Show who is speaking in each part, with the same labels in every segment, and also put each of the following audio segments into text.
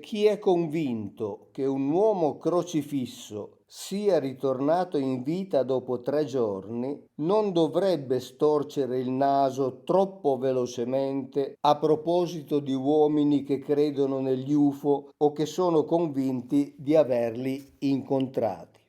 Speaker 1: Chi è convinto che un uomo crocifisso sia ritornato in vita dopo 3 giorni non dovrebbe storcere il naso troppo velocemente a proposito di uomini che credono negli UFO o che sono convinti di averli incontrati.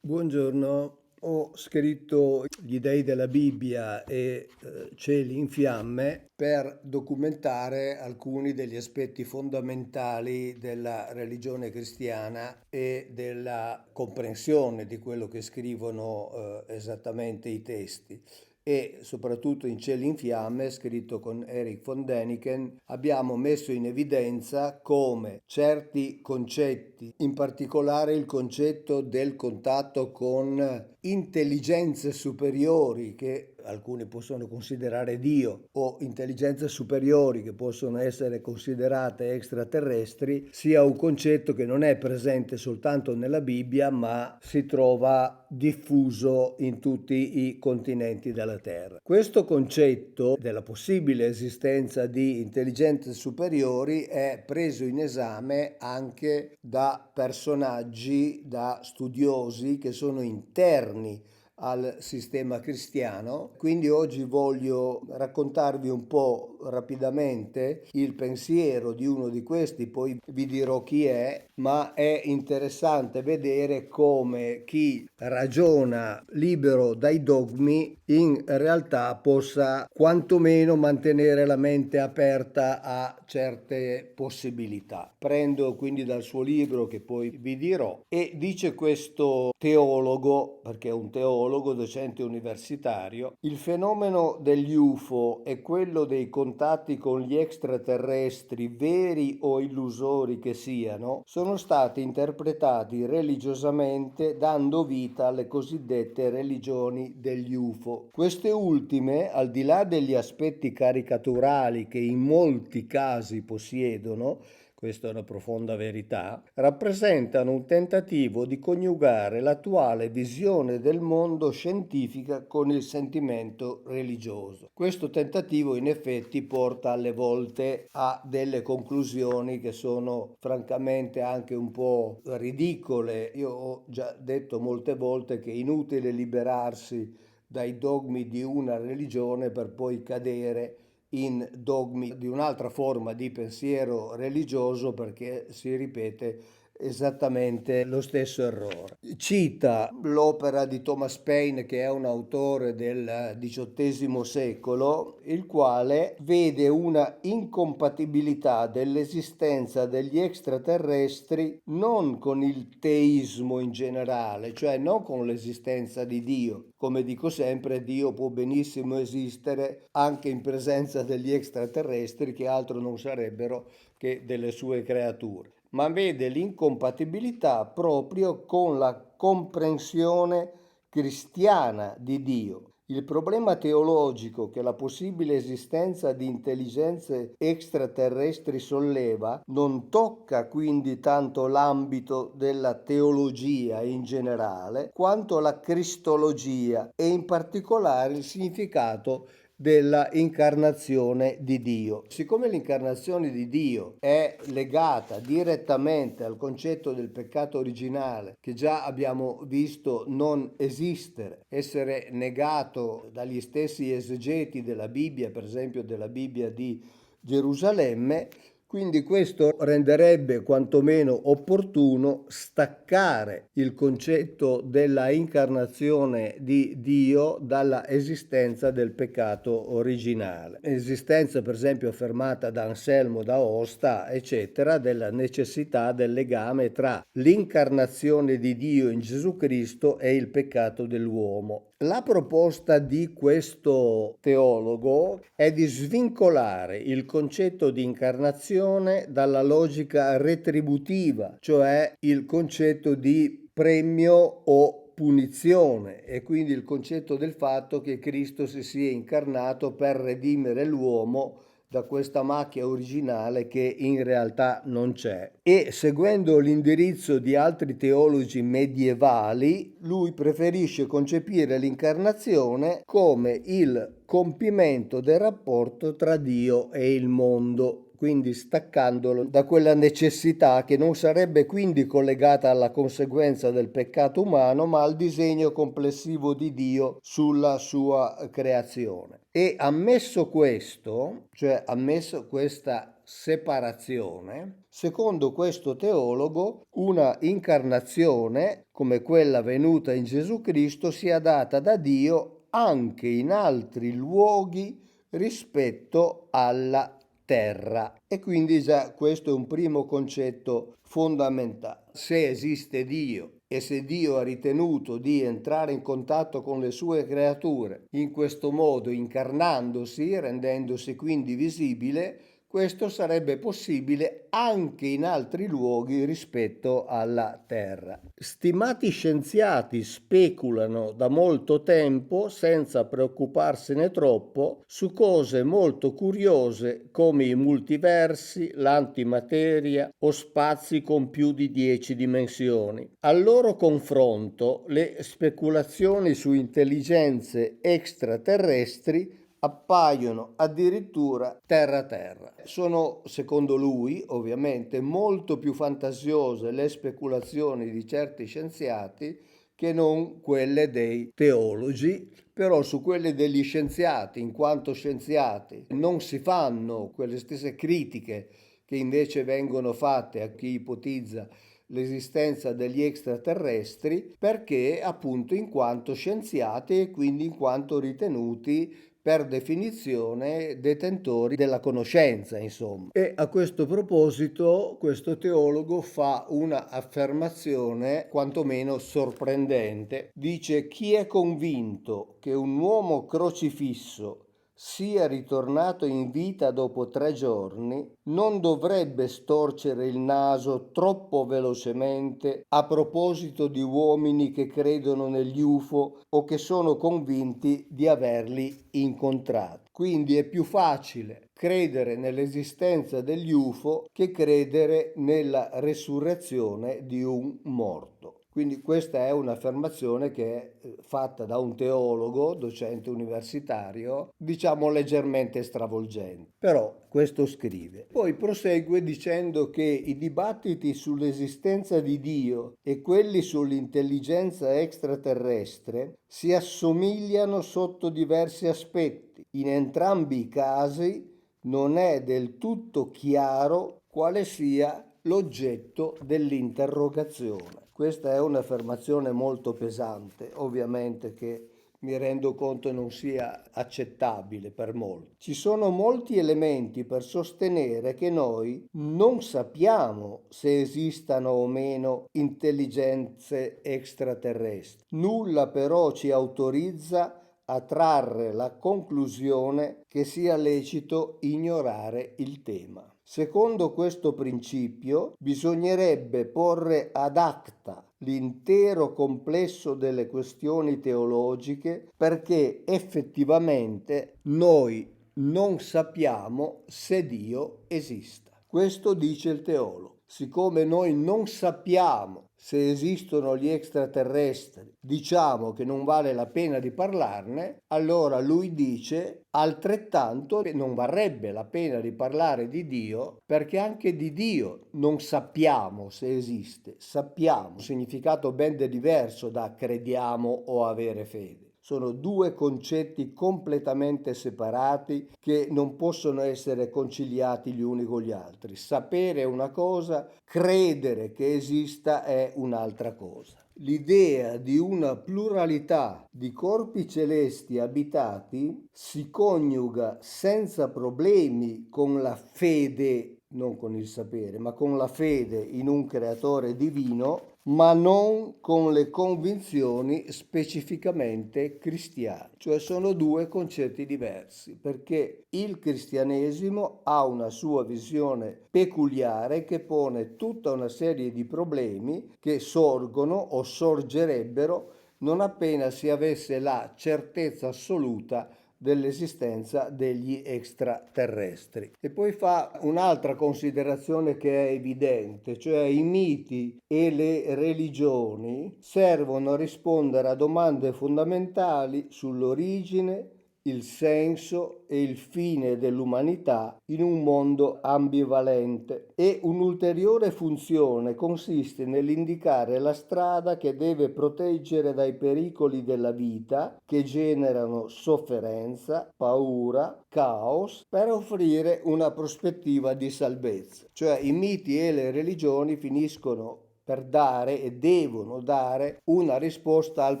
Speaker 1: Buongiorno, ho scritto Gli dei della Bibbia e Cieli in fiamme per documentare alcuni degli aspetti fondamentali della religione cristiana e della comprensione di quello che scrivono esattamente i testi. E soprattutto in Cieli in fiamme, scritto con Erich von Däniken, abbiamo messo in evidenza come certi concetti, in particolare il concetto del contatto con intelligenze superiori che alcuni possono considerare Dio o intelligenze superiori che possono essere considerate extraterrestri, sia un concetto che non è presente soltanto nella Bibbia, ma si trova diffuso in tutti i continenti della Terra. Questo concetto della possibile esistenza di intelligenze superiori è preso in esame anche da personaggi, da studiosi che sono interni al sistema cristiano. Quindi oggi voglio raccontarvi un po' rapidamente il pensiero di uno di questi, poi vi dirò chi è, ma è interessante vedere come chi ragiona libero dai dogmi in realtà possa quantomeno mantenere la mente aperta a certe possibilità. Prendo quindi dal suo libro, che poi vi dirò, e dice questo teologo, perché è un teologo, docente universitario: il fenomeno degli UFO e quello dei contatti con gli extraterrestri, veri o illusori che siano, sono stati interpretati religiosamente dando vita alle cosiddette religioni degli UFO. Queste ultime, al di là degli aspetti caricaturali che in molti casi possiedono, questa è una profonda verità, rappresentano un tentativo di coniugare l'attuale visione del mondo scientifica con il sentimento religioso. Questo tentativo in effetti porta alle volte a delle conclusioni che sono francamente anche un po' ridicole. Io ho già detto molte volte che è inutile liberarsi dai dogmi di una religione per poi cadere in dogmi di un'altra forma di pensiero religioso, perché si ripete esattamente lo stesso errore. Cita l'opera di Thomas Paine, che è un autore del XVIII secolo, il quale vede una incompatibilità dell'esistenza degli extraterrestri non con il teismo in generale, cioè non con l'esistenza di Dio. Come dico sempre, Dio può benissimo esistere anche in presenza degli extraterrestri, che altro non sarebbero che delle sue creature, ma vede l'incompatibilità proprio con la comprensione cristiana di Dio. Il problema teologico che la possibile esistenza di intelligenze extraterrestri solleva non tocca quindi tanto l'ambito della teologia in generale, quanto la cristologia e in particolare il significato della incarnazione di Dio. Siccome l'incarnazione di Dio è legata direttamente al concetto del peccato originale, che già abbiamo visto non esistere, essere negato dagli stessi esegeti della Bibbia, per esempio della Bibbia di Gerusalemme, quindi questo renderebbe quantomeno opportuno staccare il concetto della incarnazione di Dio dalla esistenza del peccato originale. Esistenza, per esempio, affermata da Anselmo d'Aosta, eccetera, della necessità del legame tra l'incarnazione di Dio in Gesù Cristo e il peccato dell'uomo. La proposta di questo teologo è di svincolare il concetto di incarnazione dalla logica retributiva, cioè il concetto di premio o punizione, e quindi il concetto del fatto che Cristo si sia incarnato per redimere l'uomo da questa macchia originale che in realtà non c'è. E seguendo l'indirizzo di altri teologi medievali, lui preferisce concepire l'incarnazione come il compimento del rapporto tra Dio e il mondo, quindi staccandolo da quella necessità che non sarebbe quindi collegata alla conseguenza del peccato umano, ma al disegno complessivo di Dio sulla sua creazione. E ammesso questo, cioè ammesso questa separazione, secondo questo teologo, una incarnazione come quella venuta in Gesù Cristo sia data da Dio anche in altri luoghi rispetto alla terra. E quindi già questo è un primo concetto fondamentale. Se esiste Dio e se Dio ha ritenuto di entrare in contatto con le sue creature in questo modo, incarnandosi, rendendosi quindi visibile, questo sarebbe possibile anche in altri luoghi rispetto alla Terra. Stimati scienziati speculano da molto tempo, senza preoccuparsene troppo, su cose molto curiose come i multiversi, l'antimateria o spazi con più di 10 dimensioni. Al loro confronto, le speculazioni su intelligenze extraterrestri appaiono addirittura terra-terra. Sono, secondo lui, ovviamente, molto più fantasiose le speculazioni di certi scienziati che non quelle dei teologi, però su quelle degli scienziati, in quanto scienziati, non si fanno quelle stesse critiche che invece vengono fatte a chi ipotizza l'esistenza degli extraterrestri, perché appunto in quanto scienziati e quindi in quanto ritenuti per definizione detentori della conoscenza, insomma. E a questo proposito questo teologo fa una affermazione quantomeno sorprendente. Dice: chi è convinto che un uomo crocifisso sia ritornato in vita dopo 3 giorni, non dovrebbe storcere il naso troppo velocemente a proposito di uomini che credono negli UFO o che sono convinti di averli incontrati. Quindi è più facile credere nell'esistenza degli UFO che credere nella resurrezione di un morto. Quindi questa è un'affermazione che è fatta da un teologo, docente universitario, diciamo leggermente stravolgente. Però questo scrive. Poi prosegue dicendo che i dibattiti sull'esistenza di Dio e quelli sull'intelligenza extraterrestre si assomigliano sotto diversi aspetti. In entrambi i casi non è del tutto chiaro quale sia l'oggetto dell'interrogazione. Questa è un'affermazione molto pesante, ovviamente, che mi rendo conto non sia accettabile per molti. Ci sono molti elementi per sostenere che noi non sappiamo se esistano o meno intelligenze extraterrestri. Nulla però ci autorizza a trarre la conclusione che sia lecito ignorare il tema. Secondo questo principio, bisognerebbe porre ad acta l'intero complesso delle questioni teologiche perché effettivamente noi non sappiamo se Dio esista. Questo dice il teologo. Siccome noi non sappiamo se esistono gli extraterrestri, diciamo che non vale la pena di parlarne, allora lui dice altrettanto non varrebbe la pena di parlare di Dio perché anche di Dio non sappiamo se esiste. Sappiamo, significato ben diverso da crediamo o avere fede. Sono due concetti completamente separati che non possono essere conciliati gli uni con gli altri. Sapere è una cosa, credere che esista è un'altra cosa. L'idea di una pluralità di corpi celesti abitati si coniuga senza problemi con la fede, non con il sapere, ma con la fede in un creatore divino, ma non con le convinzioni specificamente cristiane. Cioè sono due concetti diversi, perché il cristianesimo ha una sua visione peculiare che pone tutta una serie di problemi che sorgono o sorgerebbero non appena si avesse la certezza assoluta dell'esistenza degli extraterrestri. E poi fa un'altra considerazione che è evidente, cioè i miti e le religioni servono a rispondere a domande fondamentali sull'origine, il senso e il fine dell'umanità in un mondo ambivalente, e un'ulteriore funzione consiste nell'indicare la strada che deve proteggere dai pericoli della vita che generano sofferenza, paura, caos, per offrire una prospettiva di salvezza. Cioè i miti e le religioni finiscono per dare e devono dare una risposta al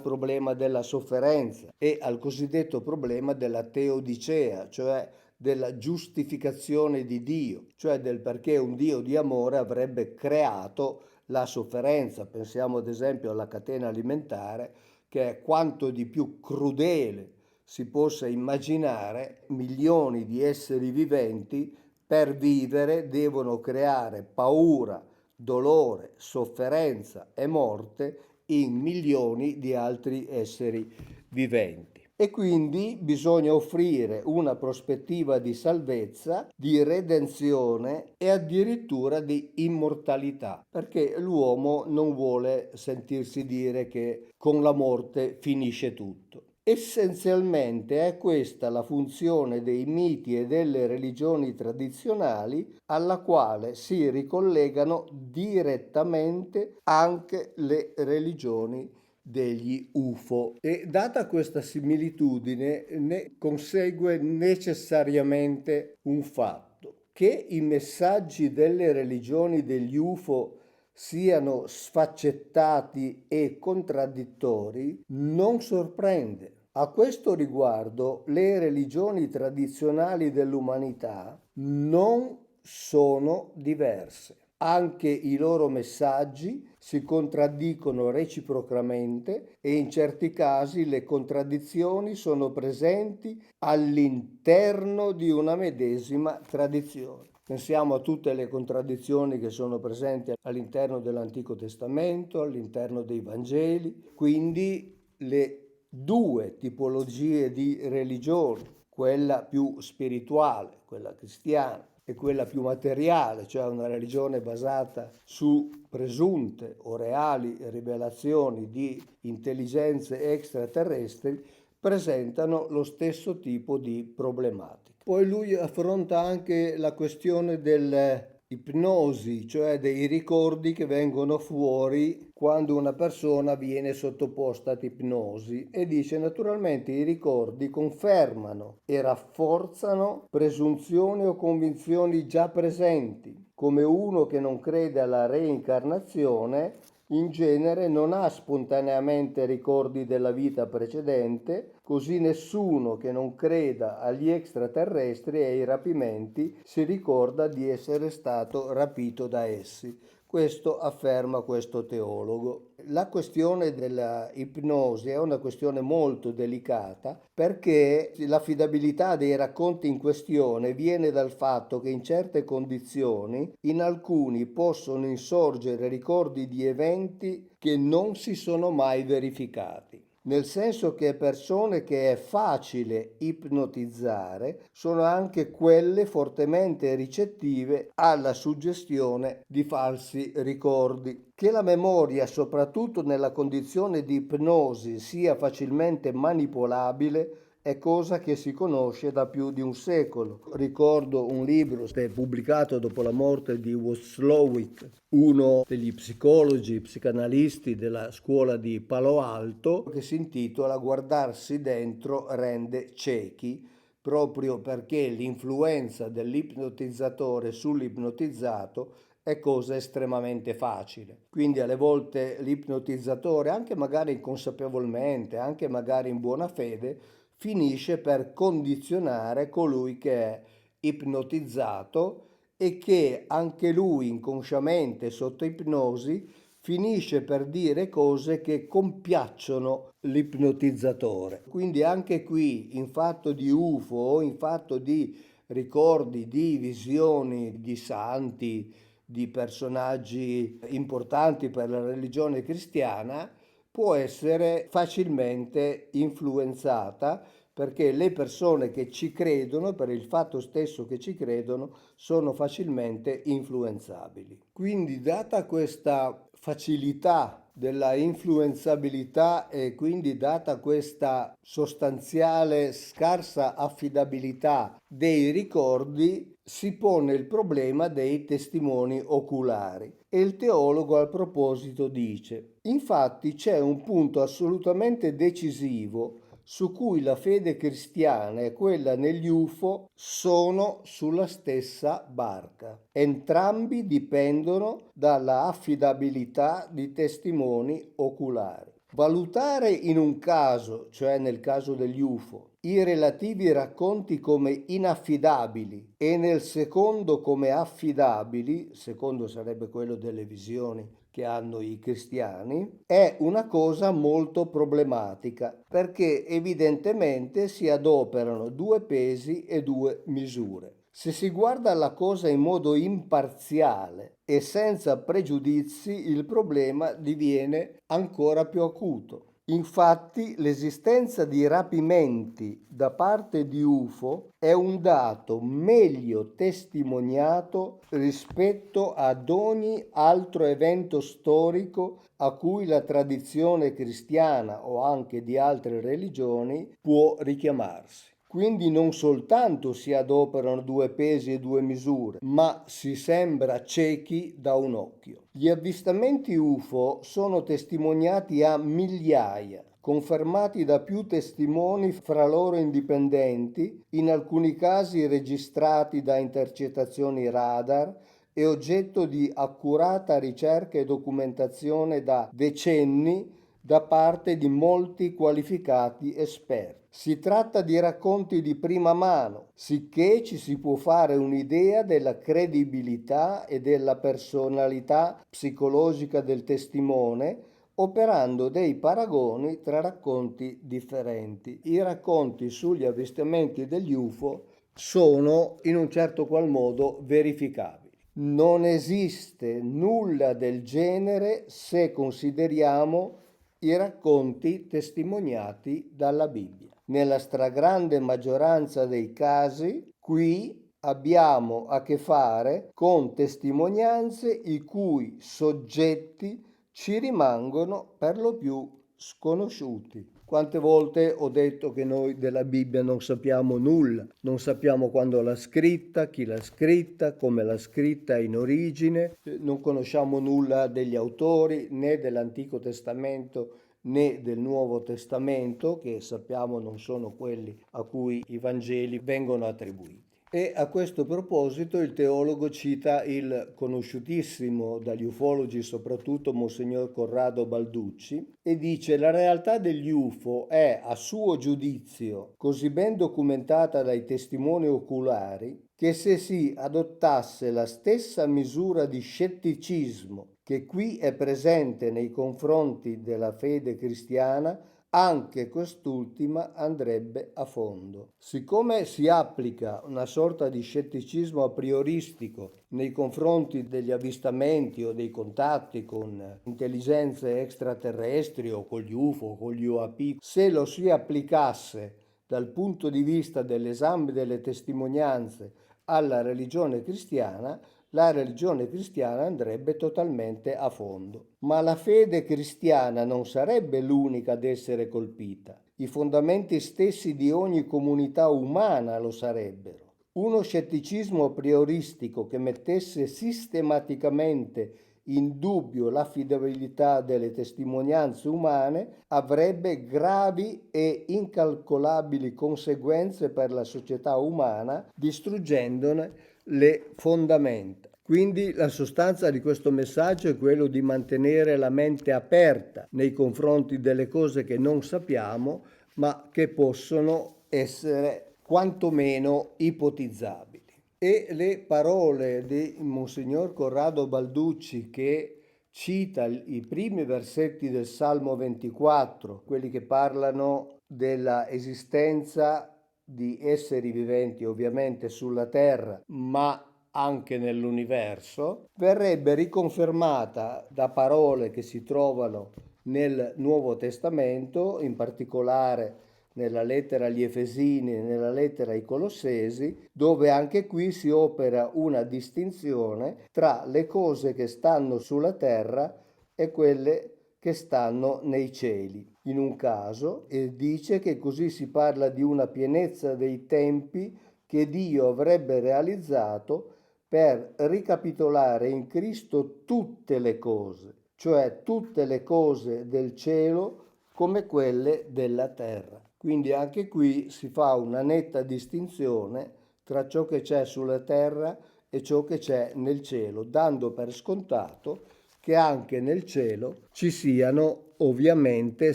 Speaker 1: problema della sofferenza e al cosiddetto problema della teodicea, cioè della giustificazione di Dio, cioè del perché un Dio di amore avrebbe creato la sofferenza. Pensiamo ad esempio alla catena alimentare, che è quanto di più crudele si possa immaginare. Milioni di esseri viventi per vivere devono creare paura, dolore, sofferenza e morte in milioni di altri esseri viventi. E quindi bisogna offrire una prospettiva di salvezza, di redenzione e addirittura di immortalità, perché l'uomo non vuole sentirsi dire che con la morte finisce tutto. Essenzialmente è questa la funzione dei miti e delle religioni tradizionali, alla quale si ricollegano direttamente anche le religioni degli UFO. E data questa similitudine, ne consegue necessariamente un fatto: che i messaggi delle religioni degli UFO siano sfaccettati e contraddittori non sorprende. A questo riguardo, le religioni tradizionali dell'umanità non sono diverse. Anche i loro messaggi si contraddicono reciprocamente e in certi casi le contraddizioni sono presenti all'interno di una medesima tradizione. Pensiamo a tutte le contraddizioni che sono presenti all'interno dell'Antico Testamento, all'interno dei Vangeli. Quindi le due tipologie di religione, quella più spirituale, quella cristiana, e quella più materiale, cioè una religione basata su presunte o reali rivelazioni di intelligenze extraterrestri, presentano lo stesso tipo di problematiche. Poi lui affronta anche la questione dell'ipnosi, cioè dei ricordi che vengono fuori quando una persona viene sottoposta ad ipnosi, e dice: naturalmente i ricordi confermano e rafforzano presunzioni o convinzioni già presenti, come uno che non crede alla reincarnazione in genere non ha spontaneamente ricordi della vita precedente, così nessuno che non creda agli extraterrestri e ai rapimenti si ricorda di essere stato rapito da essi. Questo afferma questo teologo. La questione della ipnosi è una questione molto delicata, perché l'affidabilità dei racconti in questione viene dal fatto che in certe condizioni in alcuni possono insorgere ricordi di eventi che non si sono mai verificati. Nel senso che persone che è facile ipnotizzare sono anche quelle fortemente ricettive alla suggestione di falsi ricordi. Che la memoria, soprattutto nella condizione di ipnosi, sia facilmente manipolabile è cosa che si conosce da più di un secolo. Ricordo un libro pubblicato dopo la morte di Watzlawick, uno degli psicologi, psicanalisti della scuola di Palo Alto, che si intitola Guardarsi dentro rende ciechi, proprio perché l'influenza dell'ipnotizzatore sull'ipnotizzato è cosa estremamente facile. Quindi alle volte l'ipnotizzatore, anche magari inconsapevolmente, anche magari in buona fede, finisce per condizionare colui che è ipnotizzato, e che anche lui inconsciamente sotto ipnosi finisce per dire cose che compiacciono l'ipnotizzatore. Quindi anche qui, in fatto di UFO o in fatto di ricordi, di visioni di santi, di personaggi importanti per la religione cristiana, può essere facilmente influenzata perché le persone che ci credono, per il fatto stesso che ci credono, sono facilmente influenzabili. Quindi, data questa facilità della influenzabilità e quindi data questa sostanziale scarsa affidabilità dei ricordi, si pone il problema dei testimoni oculari. E il teologo al proposito dice: infatti c'è un punto assolutamente decisivo su cui la fede cristiana e quella negli UFO sono sulla stessa barca. Entrambi dipendono dalla affidabilità di testimoni oculari. Valutare in un caso, cioè nel caso degli UFO, i relativi racconti come inaffidabili e nel secondo come affidabili, secondo sarebbe quello delle visioni che hanno i cristiani, è una cosa molto problematica, perché evidentemente si adoperano due pesi e due misure. Se si guarda la cosa in modo imparziale e senza pregiudizi, il problema diviene ancora più acuto. Infatti, l'esistenza di rapimenti da parte di UFO è un dato meglio testimoniato rispetto ad ogni altro evento storico a cui la tradizione cristiana o anche di altre religioni può richiamarsi. Quindi non soltanto si adoperano due pesi e due misure, ma si sembra ciechi da un occhio. Gli avvistamenti UFO sono testimoniati a migliaia, confermati da più testimoni fra loro indipendenti, in alcuni casi registrati da intercettazioni radar e oggetto di accurata ricerca e documentazione da decenni da parte di molti qualificati esperti. Si tratta di racconti di prima mano, sicché ci si può fare un'idea della credibilità e della personalità psicologica del testimone, operando dei paragoni tra racconti differenti. I racconti sugli avvistamenti degli UFO sono in un certo qual modo verificabili. Non esiste nulla del genere se consideriamo i racconti testimoniati dalla Bibbia. Nella stragrande maggioranza dei casi, qui abbiamo a che fare con testimonianze i cui soggetti ci rimangono per lo più sconosciuti. Quante volte ho detto che noi della Bibbia non sappiamo nulla, non sappiamo quando l'ha scritta, chi l'ha scritta, come l'ha scritta in origine, non conosciamo nulla degli autori né dell'Antico Testamento né del Nuovo Testamento, che sappiamo non sono quelli a cui i Vangeli vengono attribuiti. E a questo proposito il teologo cita il conosciutissimo dagli ufologi soprattutto Monsignor Corrado Balducci e dice: la realtà degli UFO è, a suo giudizio, così ben documentata dai testimoni oculari che se si adottasse la stessa misura di scetticismo che qui è presente nei confronti della fede cristiana, anche quest'ultima andrebbe a fondo. Siccome si applica una sorta di scetticismo a prioristico nei confronti degli avvistamenti o dei contatti con intelligenze extraterrestri o con gli UFO o con gli UAP, se lo si applicasse dal punto di vista dell'esame delle testimonianze alla religione cristiana, la religione cristiana andrebbe totalmente a fondo. Ma la fede cristiana non sarebbe l'unica ad essere colpita. I fondamenti stessi di ogni comunità umana lo sarebbero. Uno scetticismo prioristico che mettesse sistematicamente in dubbio l'affidabilità delle testimonianze umane avrebbe gravi e incalcolabili conseguenze per la società umana, distruggendone le fondamenta. Quindi la sostanza di questo messaggio è quello di mantenere la mente aperta nei confronti delle cose che non sappiamo, ma che possono essere quantomeno ipotizzabili. E le parole di Monsignor Corrado Balducci, che cita i primi versetti del Salmo 24, quelli che parlano della esistenza di esseri viventi ovviamente sulla terra, ma anche nell'universo, verrebbe riconfermata da parole che si trovano nel Nuovo Testamento, in particolare nella lettera agli Efesini e nella lettera ai Colossesi, dove anche qui si opera una distinzione tra le cose che stanno sulla terra e quelle che stanno nei cieli. In un caso, e dice che così si parla di una pienezza dei tempi che Dio avrebbe realizzato per ricapitolare in Cristo tutte le cose, cioè tutte le cose del cielo come quelle della terra. Quindi anche qui si fa una netta distinzione tra ciò che c'è sulla terra e ciò che c'è nel cielo, dando per scontato che anche nel cielo ci siano ovviamente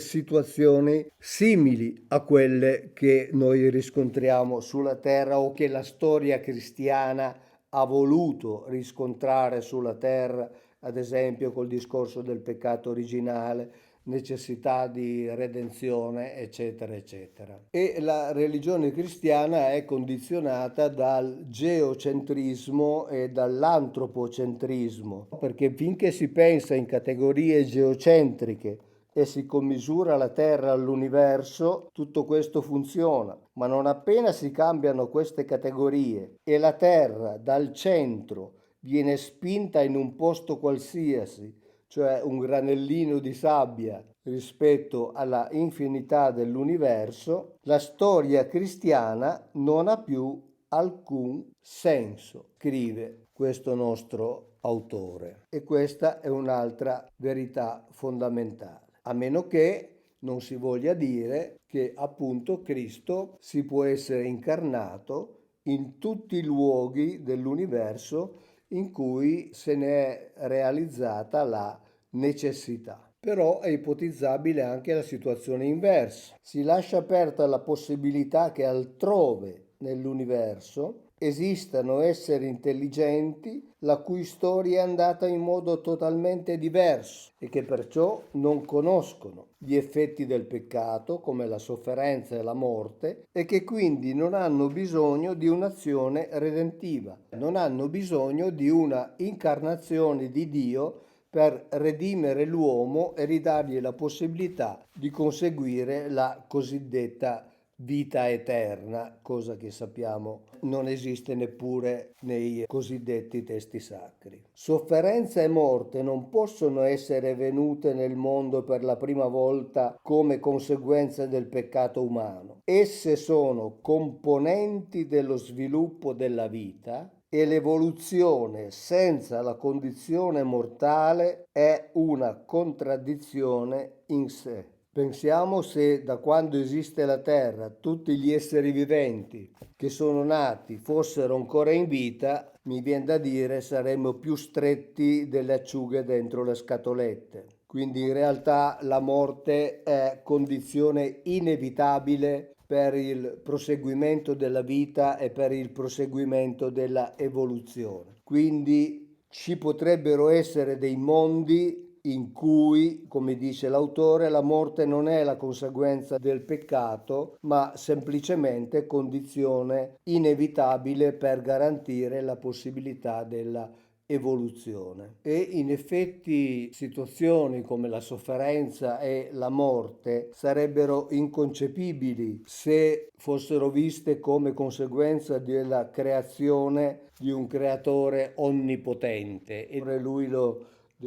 Speaker 1: situazioni simili a quelle che noi riscontriamo sulla terra o che la storia cristiana ha voluto riscontrare sulla terra, ad esempio col discorso del peccato originale, necessità di redenzione, eccetera, eccetera. E la religione cristiana è condizionata dal geocentrismo e dall'antropocentrismo, perché finché si pensa in categorie geocentriche e si commisura la Terra all'universo, tutto questo funziona. Ma non appena si cambiano queste categorie e la Terra dal centro viene spinta in un posto qualsiasi, cioè un granellino di sabbia rispetto alla infinità dell'universo, la storia cristiana non ha più alcun senso, scrive questo nostro autore. E questa è un'altra verità fondamentale. A meno che non si voglia dire che appunto Cristo si può essere incarnato in tutti i luoghi dell'universo in cui se ne è realizzata la necessità. Però è ipotizzabile anche la situazione inversa. Si lascia aperta la possibilità che altrove nell'universo esistano esseri intelligenti la cui storia è andata in modo totalmente diverso e che perciò non conoscono gli effetti del peccato come la sofferenza e la morte e che quindi non hanno bisogno di un'azione redentiva, non hanno bisogno di una incarnazione di Dio per redimere l'uomo e ridargli la possibilità di conseguire la cosiddetta vita eterna, cosa che sappiamo non esiste neppure nei cosiddetti testi sacri. Sofferenza e morte non possono essere venute nel mondo per la prima volta come conseguenza del peccato umano. Esse sono componenti dello sviluppo della vita e l'evoluzione senza la condizione mortale è una contraddizione in sé. Pensiamo se da quando esiste la Terra tutti gli esseri viventi che sono nati fossero ancora in vita, mi viene da dire saremmo più stretti delle acciughe dentro le scatolette. Quindi in realtà la morte è condizione inevitabile per il proseguimento della vita e per il proseguimento della evoluzione. Quindi ci potrebbero essere dei mondi in cui, come dice l'autore, la morte non è la conseguenza del peccato, ma semplicemente condizione inevitabile per garantire la possibilità della evoluzione. E in effetti situazioni come la sofferenza e la morte sarebbero inconcepibili se fossero viste come conseguenza della creazione di un creatore onnipotente. E lui lo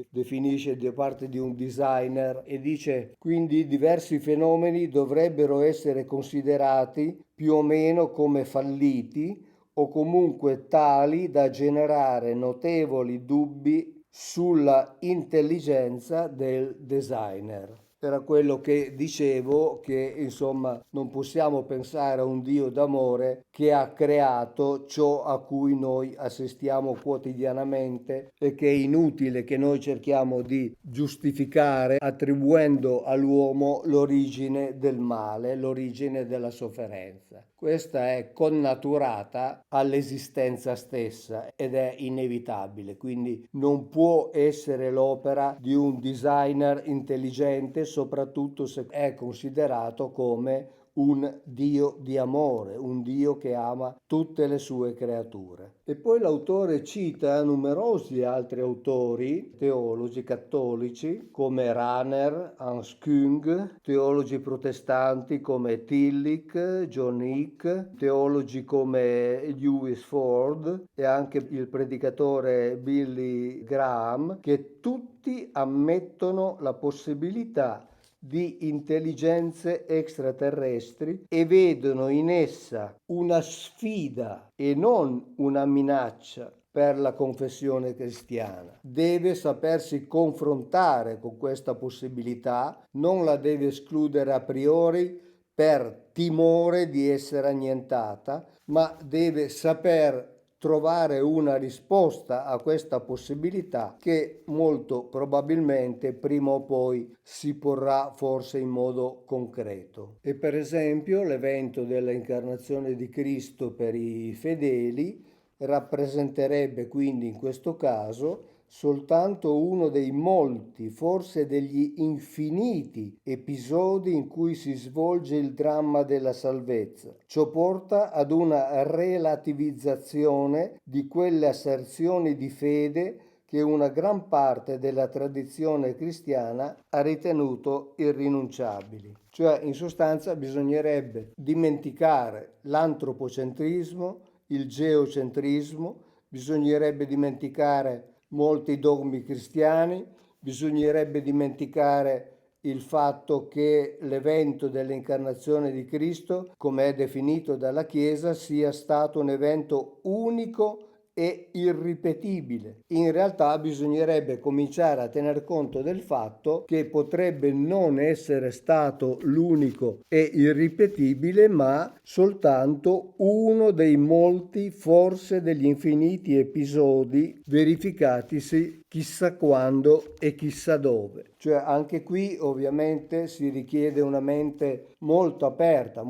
Speaker 1: definisce da parte di un designer e dice quindi diversi fenomeni dovrebbero essere considerati più o meno come falliti o comunque tali da generare notevoli dubbi sulla intelligenza del designer. Era quello che dicevo, che insomma non possiamo pensare a un Dio d'amore che ha creato ciò a cui noi assistiamo quotidianamente e che è inutile che noi cerchiamo di giustificare attribuendo all'uomo l'origine del male, l'origine della sofferenza. Questa è connaturata all'esistenza stessa ed è inevitabile, quindi non può essere l'opera di un designer intelligente, soprattutto se è considerato come un Dio di amore, un Dio che ama tutte le sue creature. E poi l'autore cita numerosi altri autori, teologi cattolici come Rahner, Hans Küng, teologi protestanti come Tillich, John Hick, teologi come Lewis Ford e anche il predicatore Billy Graham, che tutti ammettono la possibilità di intelligenze extraterrestri e vedono in essa una sfida e non una minaccia per la confessione cristiana. Deve sapersi confrontare con questa possibilità, non la deve escludere a priori per timore di essere annientata, ma deve saper trovare una risposta a questa possibilità che molto probabilmente prima o poi si porrà forse in modo concreto. E per esempio l'evento dell'incarnazione di Cristo per i fedeli rappresenterebbe quindi in questo caso soltanto uno dei molti, forse degli infiniti episodi in cui si svolge il dramma della salvezza. Ciò porta ad una relativizzazione di quelle asserzioni di fede che una gran parte della tradizione cristiana ha ritenuto irrinunciabili. Cioè, in sostanza, bisognerebbe dimenticare l'antropocentrismo, il geocentrismo, bisognerebbe dimenticare molti dogmi cristiani, bisognerebbe dimenticare il fatto che l'evento dell'incarnazione di Cristo, come è definito dalla Chiesa, sia stato un evento unico e irripetibile. In realtà bisognerebbe cominciare a tener conto del fatto che potrebbe non essere stato l'unico e irripetibile, ma soltanto uno dei molti, forse degli infiniti episodi verificatisi chissà quando e chissà dove. Cioè anche qui ovviamente si richiede una mente molto aperta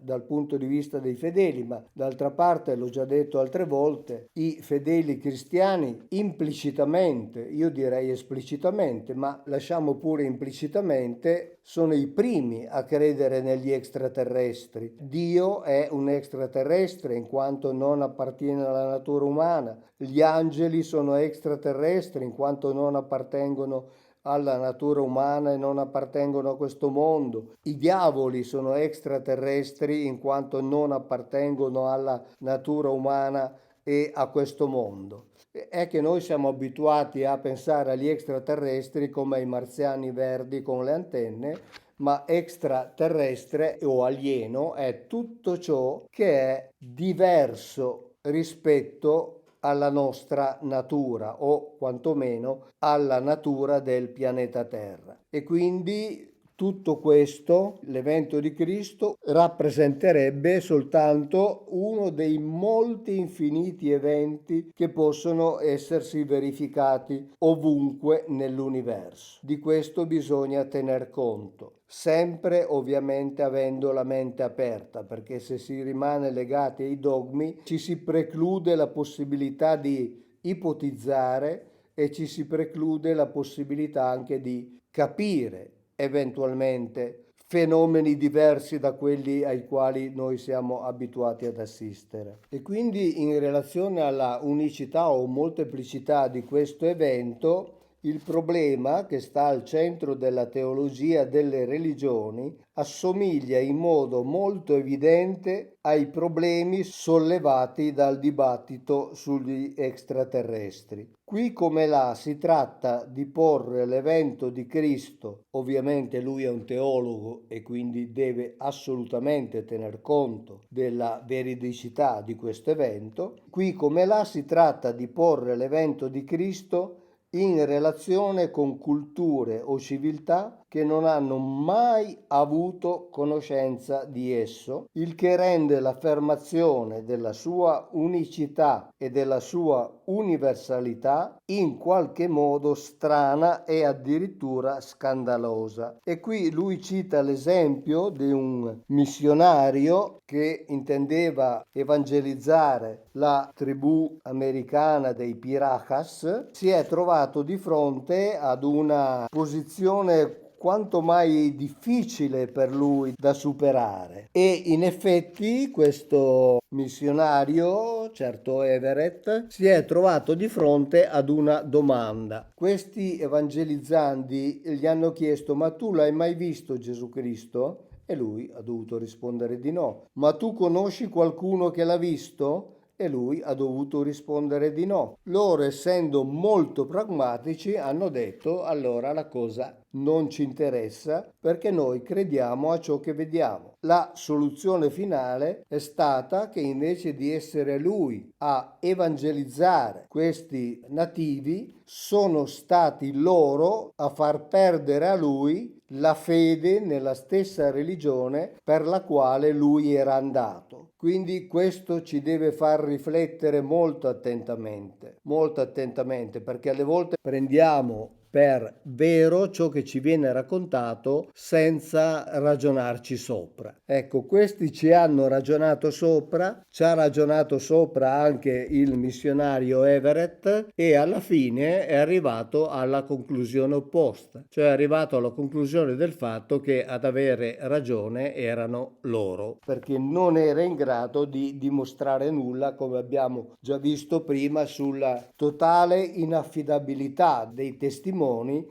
Speaker 1: dal punto di vista dei fedeli, ma d'altra parte, l'ho già detto altre volte, i fedeli cristiani implicitamente, io direi esplicitamente, ma lasciamo pure implicitamente, sono i primi a credere negli extraterrestri. Dio è un extraterrestre in quanto non appartiene alla natura umana. Gli angeli sono extraterrestri in quanto non appartengono alla natura umana e non appartengono a questo mondo. I diavoli sono extraterrestri in quanto non appartengono alla natura umana e a questo mondo. È che noi siamo abituati a pensare agli extraterrestri come ai marziani verdi con le antenne, ma extraterrestre o alieno è tutto ciò che è diverso rispetto alla nostra natura o quantomeno alla natura del pianeta Terra. E quindi tutto questo, l'evento di Cristo, rappresenterebbe soltanto uno dei molti infiniti eventi che possono essersi verificati ovunque nell'universo. Di questo bisogna tener conto. Sempre ovviamente avendo la mente aperta, perché se si rimane legati ai dogmi ci si preclude la possibilità di ipotizzare e ci si preclude la possibilità anche di capire eventualmente fenomeni diversi da quelli ai quali noi siamo abituati ad assistere. E quindi in relazione alla unicità o molteplicità di questo evento, il problema che sta al centro della teologia delle religioni assomiglia in modo molto evidente ai problemi sollevati dal dibattito sugli extraterrestri. Qui come là si tratta di porre l'evento di Cristo, ovviamente lui è un teologo e quindi deve assolutamente tener conto della veridicità di questo evento, qui come là si tratta di porre l'evento di Cristo in relazione con culture o civiltà che non hanno mai avuto conoscenza di esso, il che rende l'affermazione della sua unicità e della sua universalità in qualche modo strana e addirittura scandalosa. E qui lui cita l'esempio di un missionario che intendeva evangelizzare la tribù americana dei Pirajas, si è trovato di fronte ad una posizione quanto mai difficile per lui da superare. E in effetti questo missionario, certo Everett, si è trovato di fronte ad una domanda. Questi evangelizzanti gli hanno chiesto: ma tu l'hai mai visto Gesù Cristo? E lui ha dovuto rispondere di no. Ma tu conosci qualcuno che l'ha visto? E lui ha dovuto rispondere di no. Loro, essendo molto pragmatici, hanno detto: allora la cosa non ci interessa perché noi crediamo a ciò che vediamo. La soluzione finale è stata che invece di essere lui a evangelizzare questi nativi, sono stati loro a far perdere a lui la fede nella stessa religione per la quale lui era andato. Quindi questo ci deve far riflettere molto attentamente, perché alle volte prendiamo per vero ciò che ci viene raccontato senza ragionarci sopra. Ecco, questi ci hanno ragionato sopra, ci ha ragionato sopra anche il missionario Everett e alla fine è arrivato alla conclusione opposta, cioè è arrivato alla conclusione del fatto che ad avere ragione erano loro, perché non era in grado di dimostrare nulla, come abbiamo già visto prima, sulla totale inaffidabilità dei testimoni,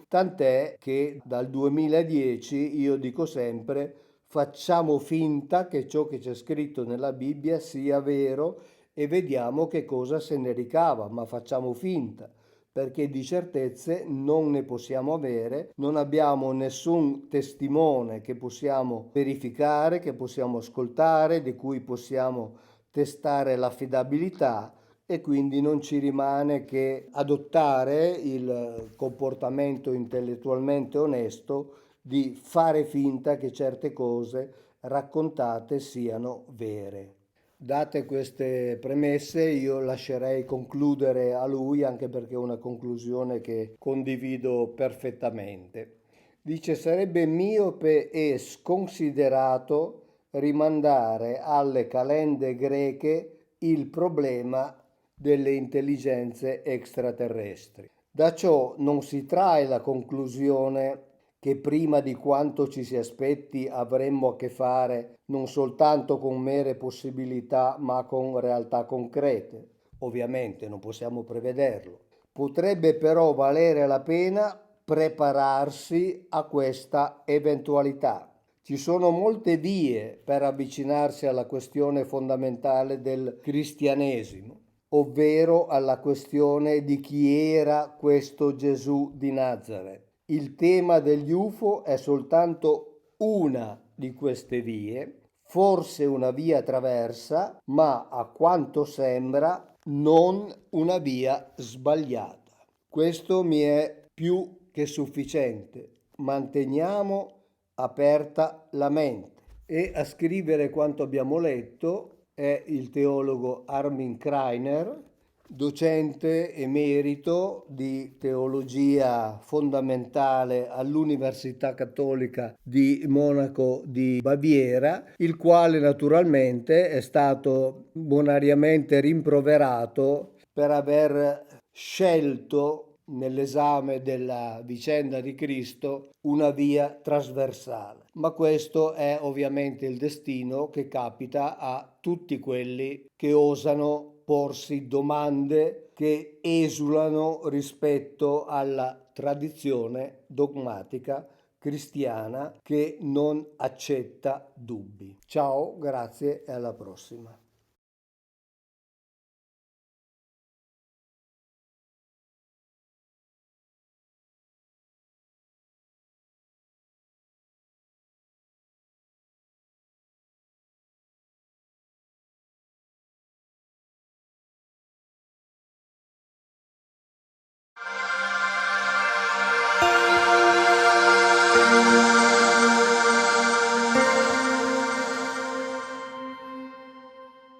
Speaker 1: tant'è che dal 2010 io dico sempre: facciamo finta che ciò che c'è scritto nella Bibbia sia vero e vediamo che cosa se ne ricava, ma facciamo finta, perché di certezze non ne possiamo avere, non abbiamo nessun testimone che possiamo verificare, che possiamo ascoltare, di cui possiamo testare l'affidabilità, e quindi non ci rimane che adottare il comportamento intellettualmente onesto di fare finta che certe cose raccontate siano vere. Date queste premesse, io lascerei concludere a lui, anche perché è una conclusione che condivido perfettamente. Dice: sarebbe miope e sconsiderato rimandare alle calende greche il problema delle intelligenze extraterrestri. Da ciò non si trae la conclusione che prima di quanto ci si aspetti avremmo a che fare non soltanto con mere possibilità, ma con realtà concrete. Ovviamente non possiamo prevederlo. Potrebbe però valere la pena prepararsi a questa eventualità. Ci sono molte vie per avvicinarsi alla questione fondamentale del cristianesimo, ovvero alla questione di chi era questo Gesù di Nazareth. Il tema degli UFO è soltanto una di queste vie, forse una via traversa, ma a quanto sembra non una via sbagliata. Questo mi è più che sufficiente. Manteniamo aperta la mente. E a scrivere quanto abbiamo letto è il teologo Armin Kreiner, docente emerito di teologia fondamentale all'Università Cattolica di Monaco di Baviera, il quale naturalmente è stato bonariamente rimproverato per aver scelto nell'esame della vicenda di Cristo una via trasversale. Ma questo è ovviamente il destino che capita a tutti quelli che osano porsi domande che esulano rispetto alla tradizione dogmatica cristiana che non accetta dubbi. Ciao, grazie e alla prossima.